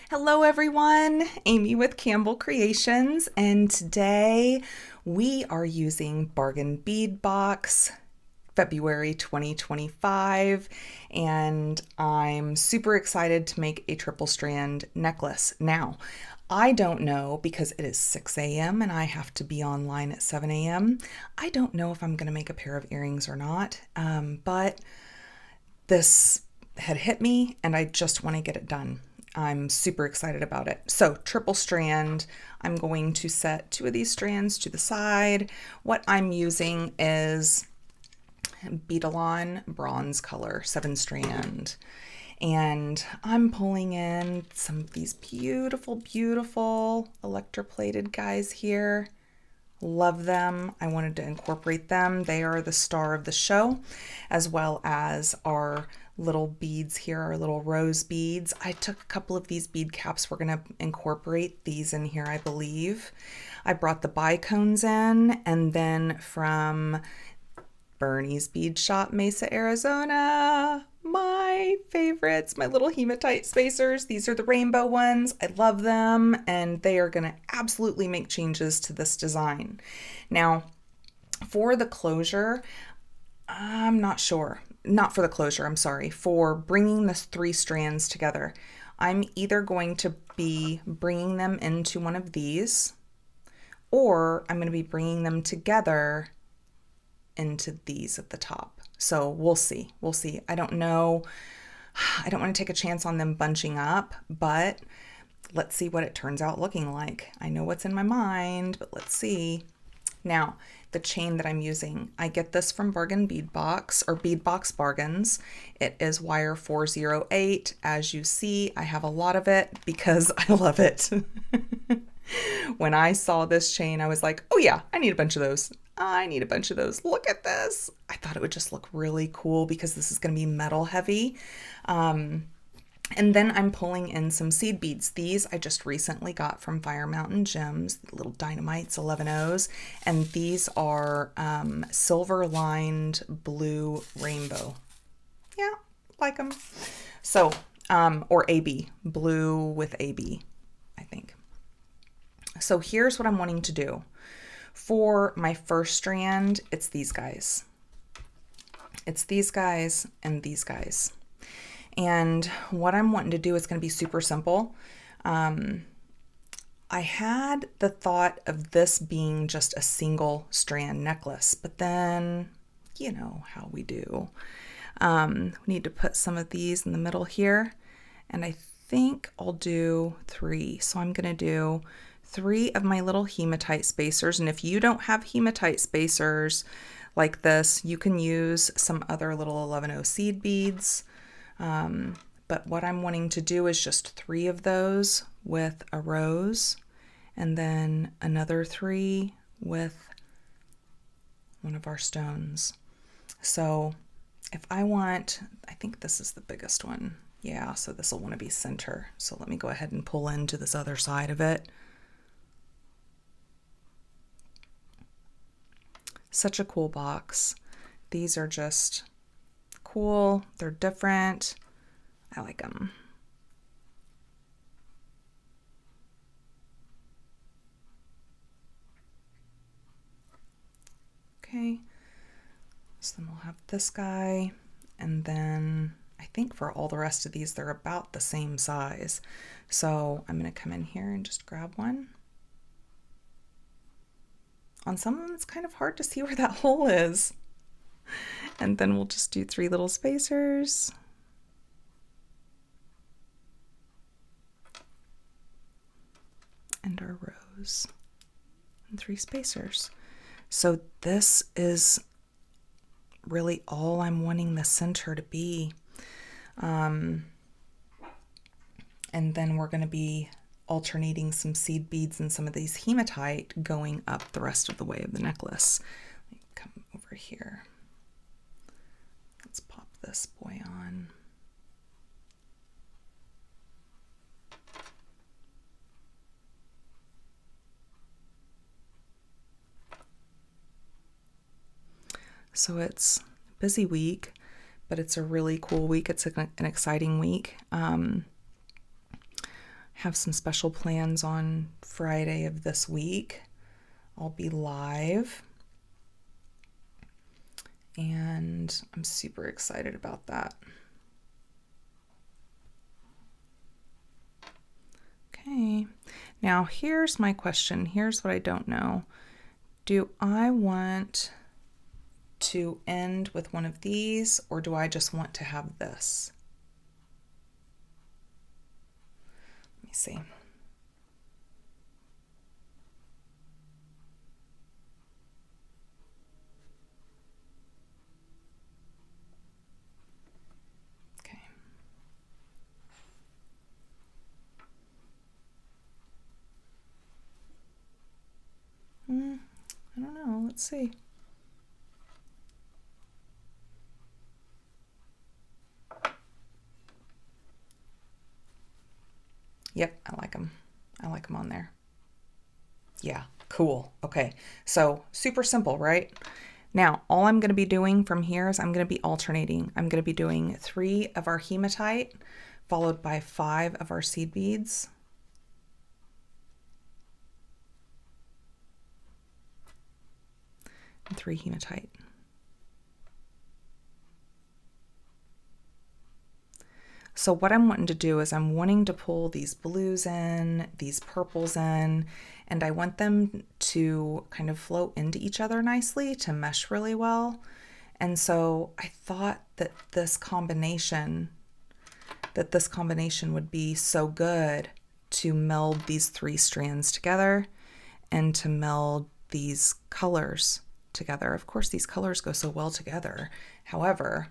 Hello everyone, Amy with Campbell Creations, and today we are using Bargain Bead Box February 2025, and I'm super excited to make a triple strand necklace. Now, I don't know because it is 6 a.m. and I have to be online at 7 a.m. I don't know if I'm going to make a pair of earrings or not, but this had hit me and I just want to get it done. I'm super excited about it. So triple strand, I'm going to set two of these strands to the side. What I'm using is Beadalon bronze color 7 strand. And I'm pulling in some of these beautiful, beautiful electroplated guys here. Love them. I wanted to incorporate them. They are the star of the show, as well as our little beads here, our little rose beads. I took a couple of these bead caps. We're going to incorporate these in here, I believe. I brought the bicones in, and then from Bernie's Bead Shop, Mesa, Arizona, my favorites, my little hematite spacers. These are the rainbow ones. I love them, and they are going to absolutely make changes to this design. Now, for the closure, I'm not sure. Not for the closure, I'm sorry. For bringing the 3 strands together, I'm either going to be bringing them into one of these, or I'm going to be bringing them together into these at the top. So we'll see. We'll see. I don't know. I don't want to take a chance on them bunching up, but let's see what it turns out looking like. I know what's in my mind, but let's see. Now, the chain that I'm using, I get this from Bargain Bead Box or Bead Box Bargains. It is wire 408. As you see, I have a lot of it because I love it. When I saw this chain, I was like, oh yeah, I need a bunch of those. I need a bunch of those. Look at this. I thought it would just look really cool because this is going to be metal heavy. And then I'm pulling in some seed beads. These I just recently got from Fire Mountain Gems, little dynamites, 11Os. And these are silver lined blue rainbow. Yeah, like them. So, or AB, blue with AB, I think. So here's what I'm wanting to do. For my first strand, it's these guys. It's these guys and these guys. And what I'm wanting to do is going to be super simple. I had the thought of this being just a single strand necklace, but then, you know how we do. We need to put some of these in the middle here, and I think I'll do 3. So I'm going to do 3 of my little hematite spacers, and if you don't have hematite spacers like this, you can use some other little 11O seed beads. But what I'm wanting to do is just 3 of those with a rose, and then another 3 with one of our stones. So if I want, I think this is the biggest one. Yeah, so this will want to be center. So let me go ahead and pull into this other side of it. Such a cool box. These are just cool. They're different. I like them. Okay. So then we'll have this guy. And then I think for all the rest of these, they're about the same size. So I'm going to come in here and just grab one. On some of them, it's kind of hard to see where that hole is. And then we'll just do 3 little spacers. And our rose. And 3 spacers. So this is really all I'm wanting the center to be. And then we're going to be alternating some seed beads and some of these hematite going up the rest of the way of the necklace. Come over here. Let's pop this boy on. So it's a busy week, but it's a really cool week. It's an exciting week. have some special plans on Friday of this week. I'll be live, and I'm super excited about that. Okay, now here's my question. Here's what I don't know. Do I want to end with one of these, or do I just want to have this? Let me see. Okay. I don't know. Let's see. Yep, I like them. I like them on there. Yeah, cool. Okay, so super simple, right? Now, all I'm going to be doing from here is I'm going to be alternating. I'm going to be doing 3 of our hematite, followed by 5 of our seed beads. And 3 hematite. So what I'm wanting to do is I'm wanting to pull these blues in, these purples in, and I want them to kind of flow into each other nicely to mesh really well. And so I thought that this combination would be so good to meld these 3 strands together and to meld these colors together. Of course, these colors go so well together. However,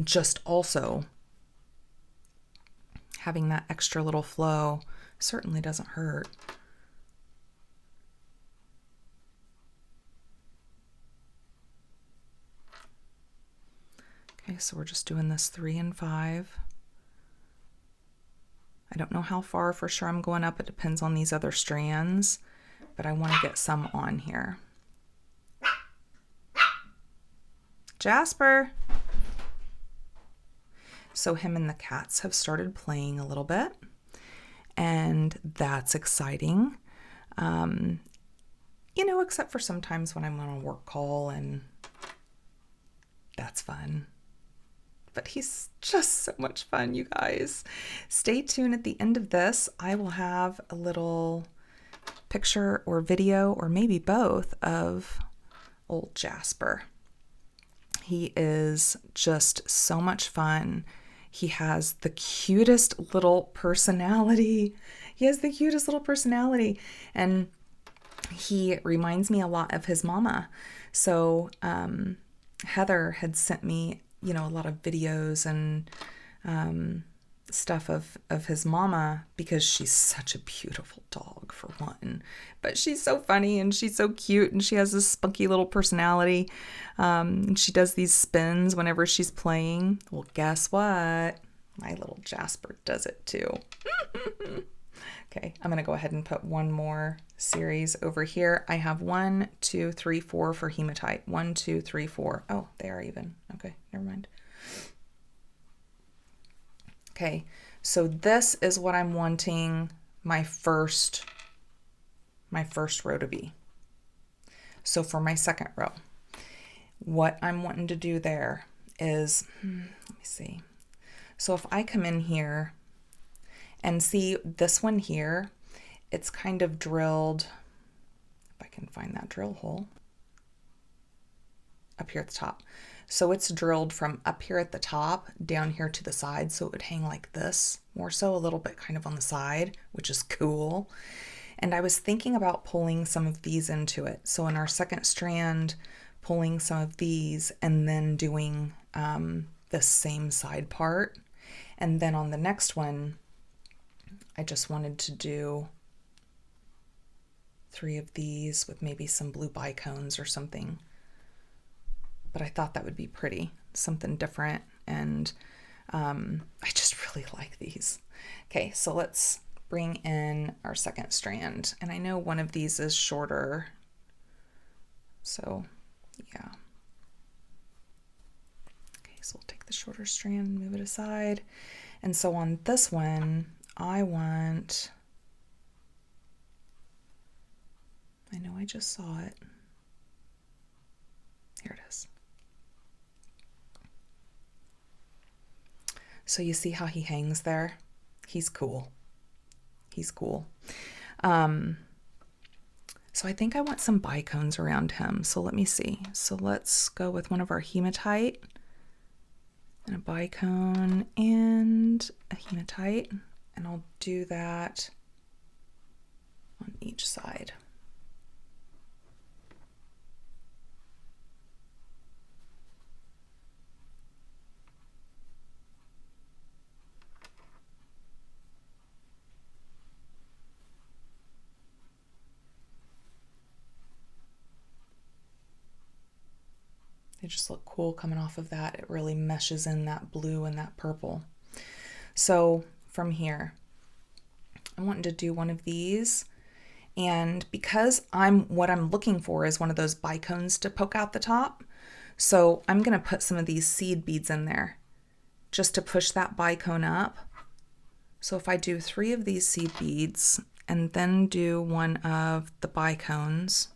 just also having that extra little flow certainly doesn't hurt. Okay, so we're just doing this 3 and 5. I don't know how far for sure I'm going up. It depends on these other strands, but I want to get some on here. Jasper! So him and the cats have started playing a little bit, and that's exciting. You know, except for sometimes when I'm on a work call, and that's fun. But he's just so much fun, you guys. Stay tuned. At the end of this, I will have a little picture or video, or maybe both, of old Jasper. He is just so much fun. He has the cutest little personality. And he reminds me a lot of his mama. So Heather had sent me, you know, a lot of videos and stuff of his mama, because she's such a beautiful dog, for one, but she's so funny and she's so cute, and she has this spunky little personality, and she does these spins whenever she's playing. Well, guess what? My little Jasper does it too. Okay, I'm gonna go ahead and put one more series over here. I have 1, 2, 3, 4 for hematite. 1, 2, 3, 4. Oh, they are even. Okay, never mind. Okay, so this is what I'm wanting my first row to be. So for my second row, what I'm wanting to do there is, let me see. So if I come in here and see this one here, it's kind of drilled, if I can find that drill hole, up here at the top. So it's drilled from up here at the top down here to the side, so it would hang like this, more so a little bit kind of on the side, which is cool. And I was thinking about pulling some of these into it. So in our second strand, pulling some of these and then doing the same side part. And then on the next one, I just wanted to do 3 of these with maybe some blue bicones or something. But I thought that would be pretty, something different, and I just really like these. Okay, so let's bring in our second strand, and I know one of these is shorter, so yeah. Okay, so we'll take the shorter strand and move it aside. And so on this one, I know I just saw it. Here it is. So you see how he hangs there? He's cool. He's cool. So I think I want some bicones around him. So let me see. So let's go with one of our hematite and a bicone and a hematite. And I'll do that on each side. They just look cool coming off of that. It really meshes in that blue and that purple. So from here, I'm wanting to do one of these. And because what I'm looking for is one of those bicones to poke out the top. So I'm going to put some of these seed beads in there just to push that bicone up. So if I do 3 of these seed beads and then do one of the bicones,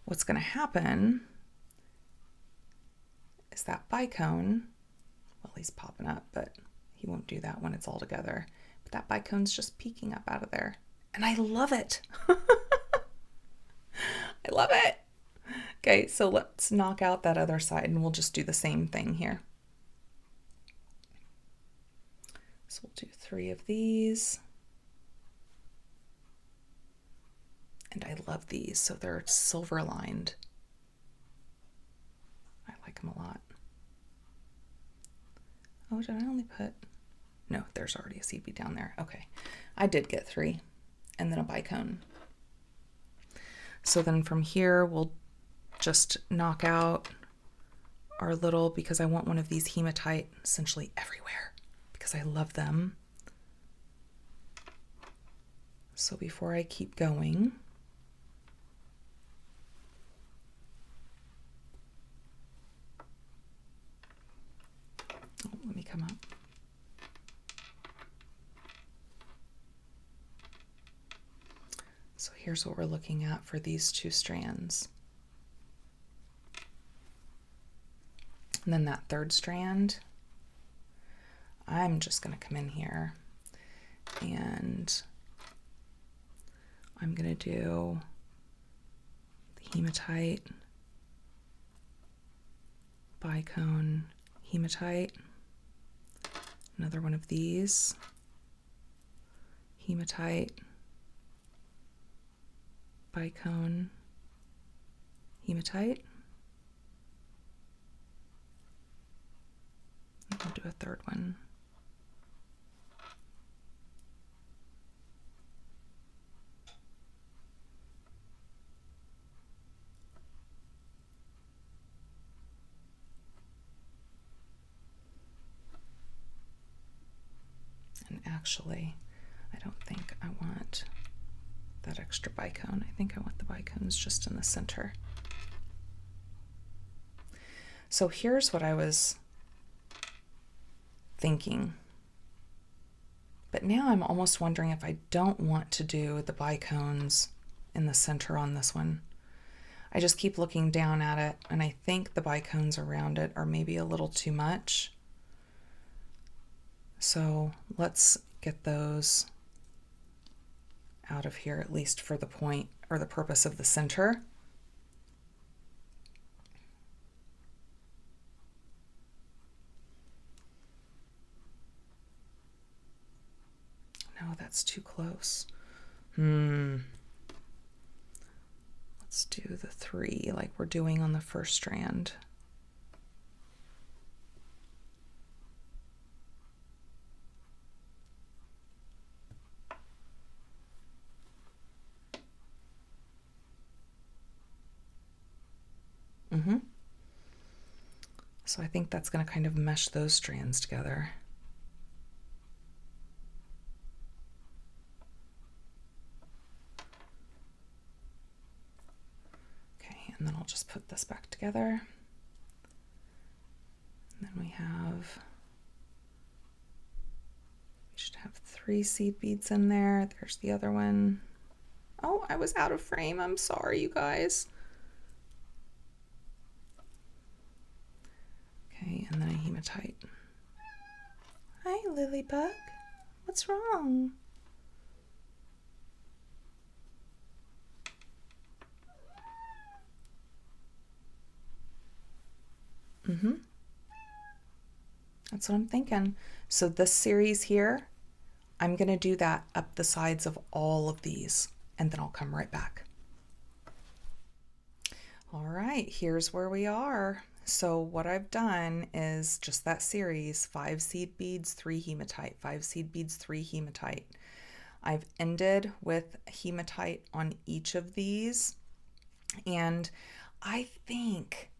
what's going to happen is that bicone, well, he's popping up, but he won't do that when it's all together. But that bicone's just peeking up out of there. And I love it. I love it. Okay, so let's knock out that other side and we'll just do the same thing here. So we'll do 3 of these. And I love these, so they're silver lined. I like them a lot. Oh, did I only put? No, there's already a seed bead down there. Okay, I did get 3 and then a bicone. So then from here, we'll just knock out our little, because I want one of these hematite essentially everywhere because I love them. So before I keep going, let me come up. So here's what we're looking at for these 2 strands. And then that 3rd strand, I'm just going to come in here and I'm going to do the hematite, bicone, hematite, another one of these, hematite, bicone, hematite. I'll do a 3rd one. And actually, I don't think I want that extra bicone. I think I want the bicones just in the center. So here's what I was thinking. But now I'm almost wondering if I don't want to do the bicones in the center on this one. I just keep looking down at it and I think the bicones around it are maybe a little too much. So let's get those out of here, at least for the point or the purpose of the center. No, that's too close. Let's do the 3 like we're doing on the 1st strand. So I think that's going to kind of mesh those strands together. Okay, and then I'll just put this back together. And then we should have 3 seed beads in there. There's the other one. Oh, I was out of frame. I'm sorry, you guys. Okay, and then a hematite. Hi, Lilybug. What's wrong? That's what I'm thinking. So this series here, I'm going to do that up the sides of all of these, and then I'll come right back. All right, here's where we are. So what I've done is just that series, 5 seed beads, 3 hematite, 5 seed beads, 3 hematite. I've ended with hematite on each of these, and I think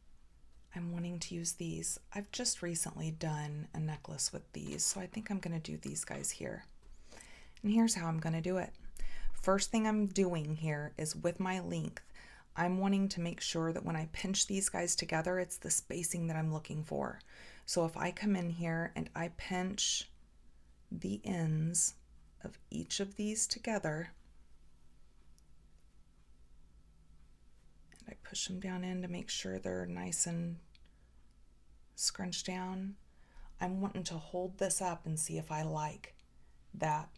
I'm wanting to use these. I've just recently done a necklace with these, so I think I'm going to do these guys here. And here's how I'm going to do it. First thing I'm doing here is with my length, I'm wanting to make sure that when I pinch these guys together, it's the spacing that I'm looking for. So if I come in here and I pinch the ends of each of these together, I push them down in to make sure they're nice and scrunched down. I'm wanting to hold this up and see if I like that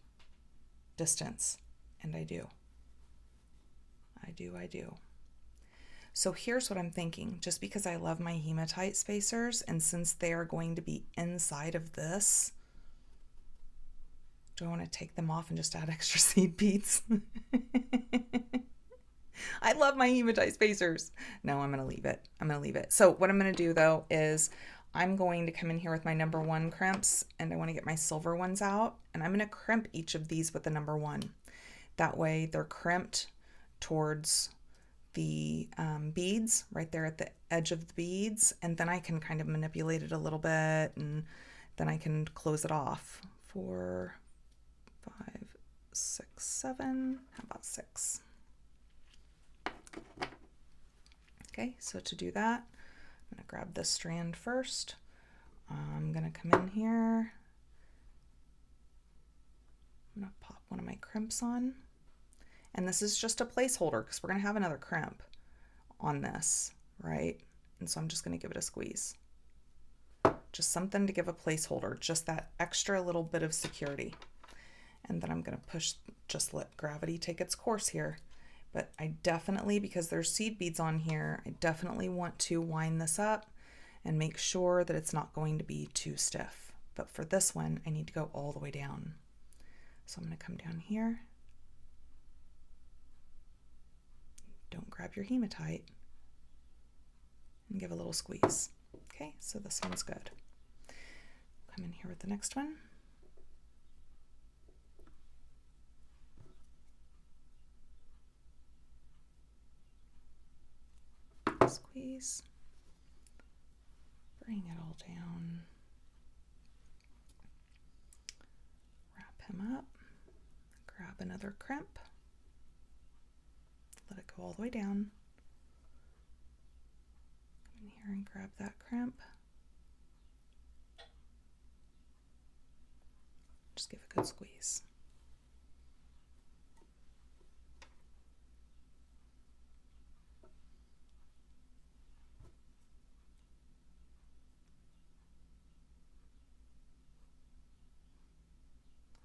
distance. And I do. I do. So here's what I'm thinking. Just because I love my hematite spacers, and since they are going to be inside of this, do I want to take them off and just add extra seed beads? I love my hematite spacers. No, I'm going to leave it. I'm going to leave it. So what I'm going to do though is I'm going to come in here with my number 1 crimps, and I want to get my silver ones out, and I'm going to crimp each of these with the number 1. That way they're crimped towards the beads right there at the edge of the beads, and then I can kind of manipulate it a little bit, and then I can close it off. 4, 5, 6, 7. How about 6? Okay, so to do that, I'm going to grab this strand first. I'm going to come in here. I'm going to pop one of my crimps on. And this is just a placeholder because we're going to have another crimp on this, right? And so I'm just going to give it a squeeze. Just something to give a placeholder, just that extra little bit of security. And then I'm going to push, just let gravity take its course here. But I definitely, because there's seed beads on here, I definitely want to wind this up and make sure that it's not going to be too stiff. But for this one, I need to go all the way down. So I'm going to come down here. Don't grab your hematite, and give a little squeeze. Okay, so this one's good. Come in here with the next one. Squeeze. Bring it all down. Wrap him up. Grab another crimp. Let it go all the way down. Come in here and grab that crimp. Just give a good squeeze.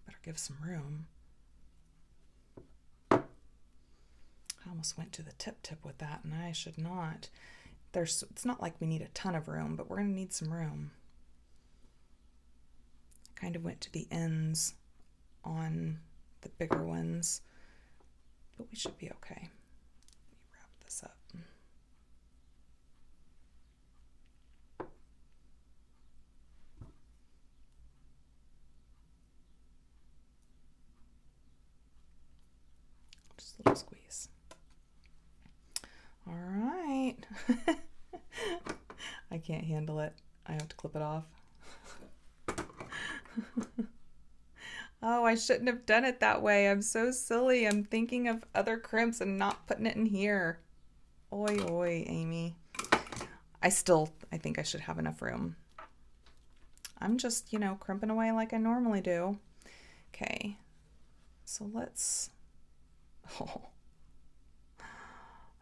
Better give some room. I almost went to the tip with that, and I should not. It's not like we need a ton of room, but we're going to need some room. I kind of went to the ends on the bigger ones, but we should be okay. Let me wrap this up. Just a little squeeze. All right. I can't handle it. I have to clip it off. Oh, I shouldn't have done it that way. I'm so silly. I'm thinking of other crimps and not putting it in here. Oi, oi, Amy. I think I should have enough room. I'm just, crimping away like I normally do. Okay, so let's, oh,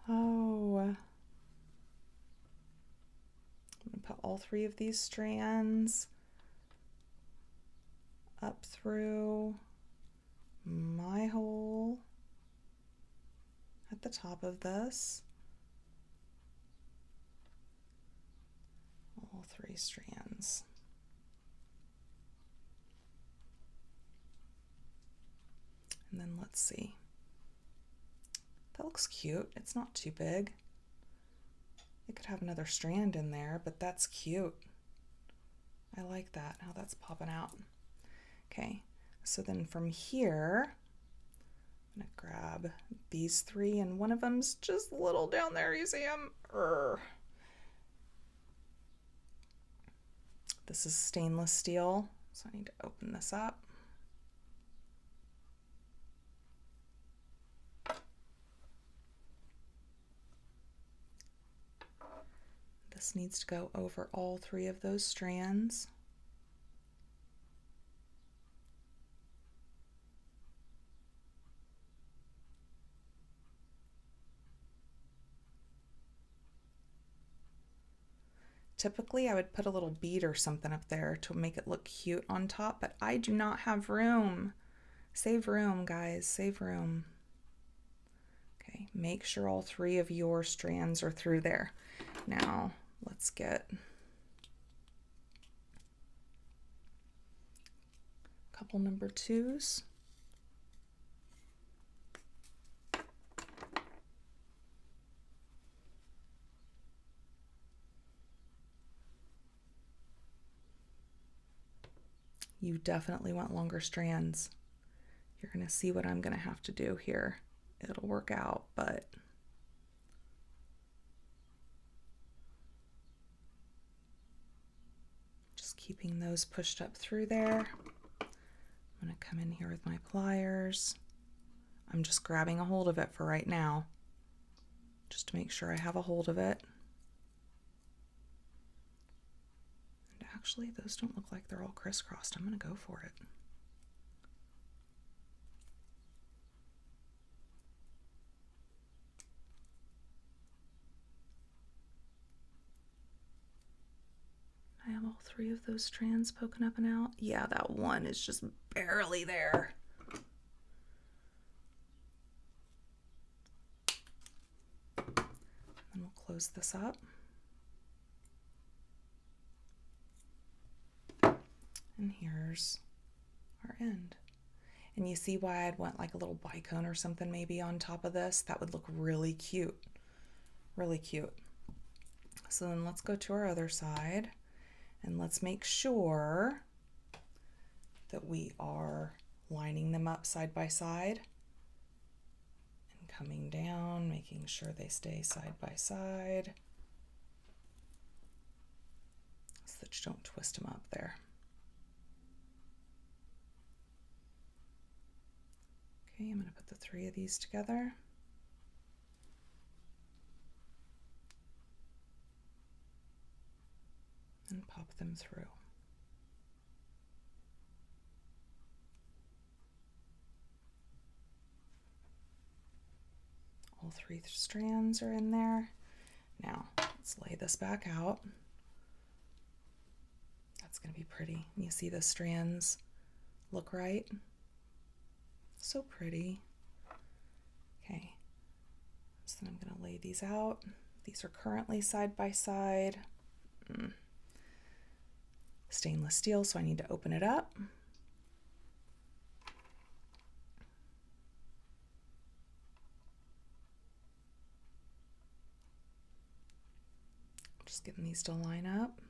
I'm gonna put all 3 of these strands up through my hole at the top of this. All 3 strands. And then let's see. That looks cute. It's not too big. It could have another strand in there, but that's cute. I like that, how that's popping out. Okay, so then from here, I'm gonna grab these 3, and one of them's just a little down there. You see them? This is stainless steel, so I need to open this up. This needs to go over all 3 of those strands. Typically, I would put a little bead or something up there to make it look cute on top, but I do not have room. Save room, guys, save room. Okay, make sure all 3 of your strands are through there. Now, let's get a couple number 2s. You definitely want longer strands. You're going to see what I'm going to have to do here. It'll work out, but just keeping those pushed up through there. I'm going to come in here with my pliers. I'm just grabbing a hold of it for right now, just to make sure I have a hold of it. And actually, those don't look like they're all crisscrossed. I'm going to go for it. I have all 3 of those strands poking up and out. Yeah, that one is just barely there. And we'll close this up. And here's our end. And you see why I'd want like a little bicone or something maybe on top of this? That would look really cute. Really cute. So then let's go to our other side. And let's make sure that we are lining them up side by side and coming down, making sure they stay side by side so that you don't twist them up there. Okay, I'm going to put the 3 of these together. And pop them through. All 3 strands are in there. Now, let's lay this back out. That's going to be pretty. You see the strands look right? So pretty. Okay, so then I'm going to lay these out. These are currently side by side. Stainless steel, so I need to open it up. Just getting these to line up.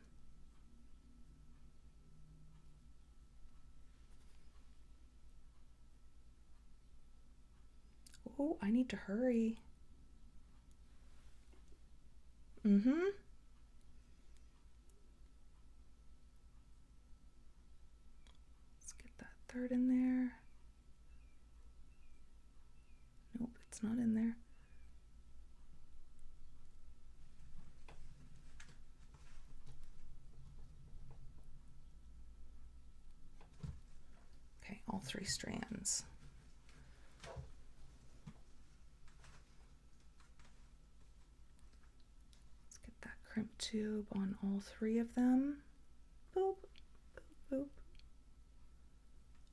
Oh, I need to hurry. Let's get that 3rd in there. Nope, it's not in there. Okay, all 3 strands. Let's get that crimp tube on all 3 of them. Boop, boop, boop.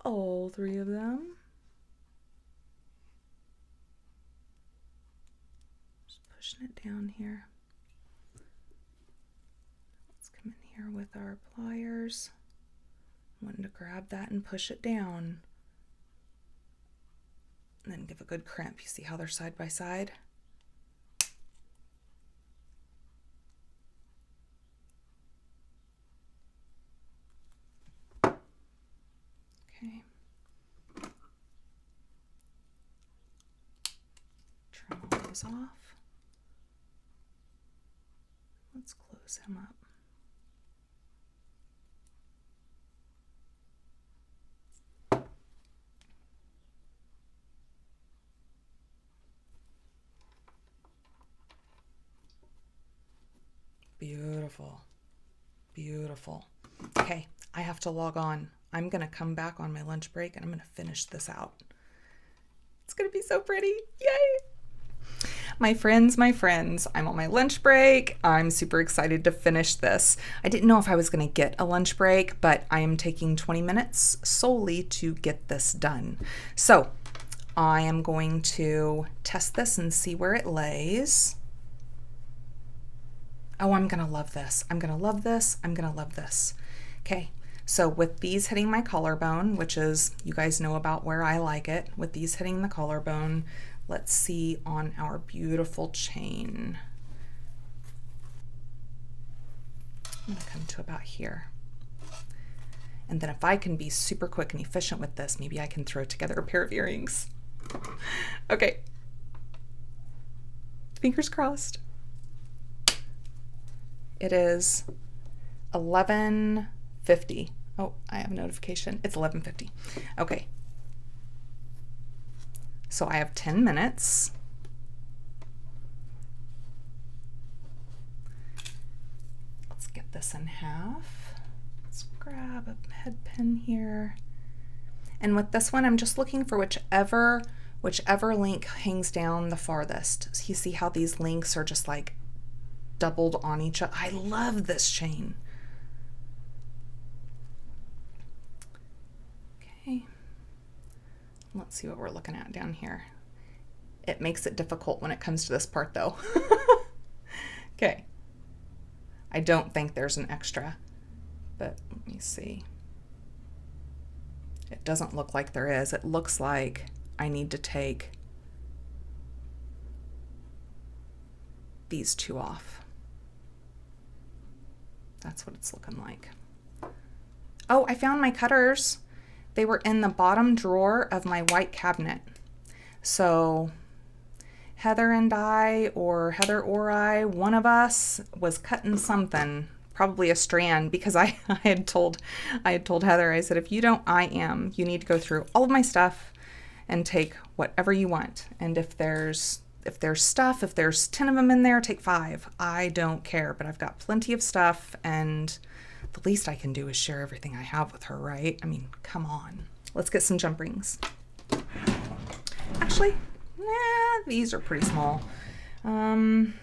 All 3 of them. Just pushing it down here. Let's come in here with our pliers. Wanting to grab that and push it down. And then give a good crimp. You see how they're side by side? Okay. Trim all those off. Let's close him up. Beautiful, beautiful. Okay, I have to log on. I'm gonna come back on my lunch break and I'm gonna finish this out. It's gonna be so pretty, yay! My friends, I'm on my lunch break. I'm super excited to finish this. I didn't know if I was gonna get a lunch break, but I am taking 20 minutes solely to get this done. So I am going to test this and see where it lays. Oh, I'm gonna love this. I'm gonna love this. I'm gonna love this. Okay, so with these hitting my collarbone, which is, you guys know about where I like it, with these hitting the collarbone, let's see on our beautiful chain. I'm gonna come to about here. And then if I can be super quick and efficient with this, maybe I can throw together a pair of earrings. Okay. Fingers crossed. It is 11:50. Oh, I have a notification. It's 11:50. Okay. So I have 10 minutes. Let's get this in half. Let's grab a head pin here. And with this one, I'm just looking for whichever link hangs down the farthest. So you see how these links are just like doubled on each other. I love this chain. Okay, let's see what we're looking at down here. It makes it difficult when it comes to this part though. Okay, I don't think there's an extra, but let me see. It doesn't look like there is. It looks like I need to take these 2 off. That's what it's looking like. Oh, I found my cutters. They were in the bottom drawer of my white cabinet. So Heather and I, or Heather or I, one of us was cutting something, probably a strand, because I had told Heather, I said, if you don't, you need to go through all of my stuff and take whatever you want. And if there's 10 of them in there, take 5. I don't care, but I've got plenty of stuff, and the least I can do is share everything I have with her, right? I mean, come on. Let's get some jump rings. Actually, these are pretty small. I'm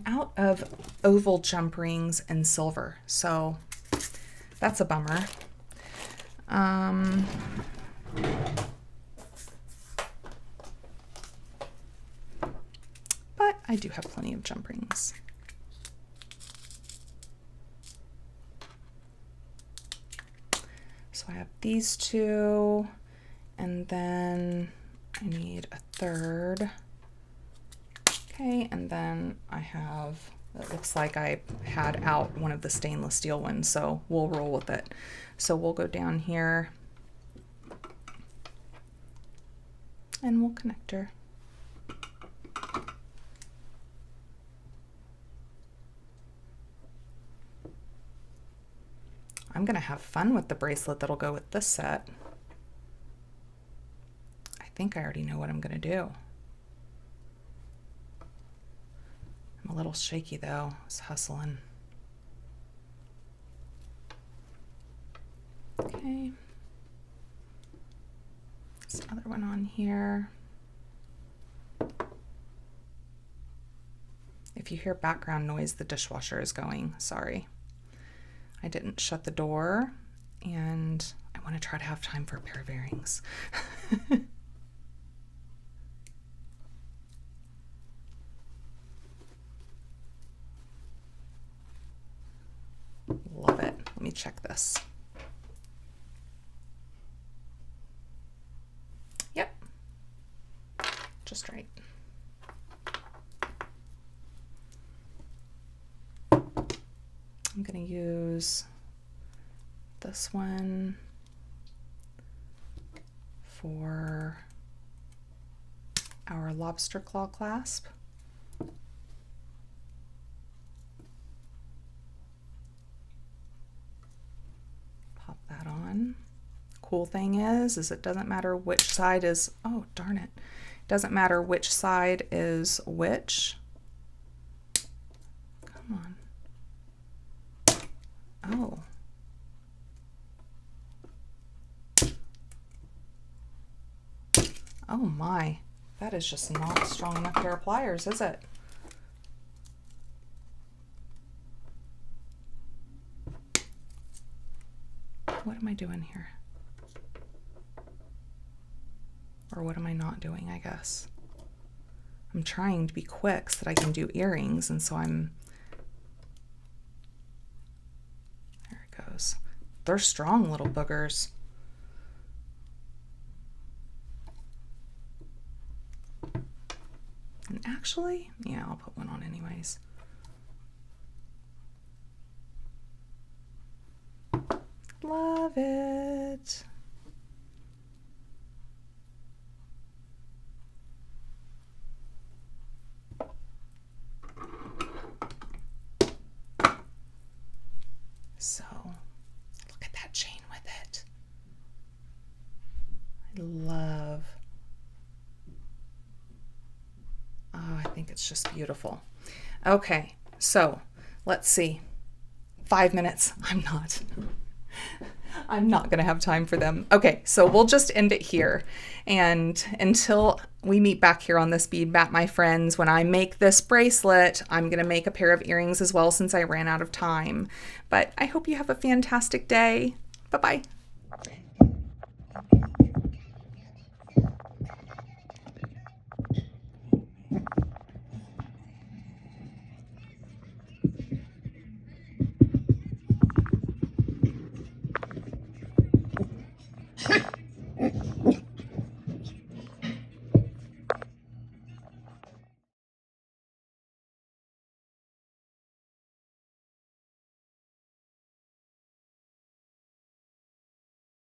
out of oval jump rings and silver, so that's a bummer. But I do have plenty of jump rings. So I have these 2, and then I need a third. Okay, and then I have, it looks like I had out one of the stainless steel ones, so we'll roll with it. So we'll go down here and we'll connect her. I'm gonna have fun with the bracelet that'll go with this set. I think I already know what I'm gonna do. I'm a little shaky though, I was hustling. Okay. This other one on here. If you hear background noise, the dishwasher is going. Sorry. I didn't shut the door, and I want to try to have time for a pair of earrings. Love it. Let me check this. Yep. Just right. I'm going to use this one for our lobster claw clasp. Pop that on. Cool thing is it doesn't matter which side is, oh darn it, doesn't matter which side is which. Come on. Oh. Oh my, that is just not a strong enough pair of pliers, is it? What am I doing here? Or what am I not doing, I guess? I'm trying to be quick so that I can do earrings, and so I'm... There it goes. They're strong little boogers. And actually, yeah, I'll put one on anyways. Love it. So, look at that chain with it. I love. Oh, I think it's just beautiful. Okay, so let's see. 5 minutes. I'm not going to have time for them. Okay, so we'll just end it here. And until we meet back here on this bead mat, my friends, when I make this bracelet, I'm going to make a pair of earrings as well since I ran out of time. But I hope you have a fantastic day. Bye-bye.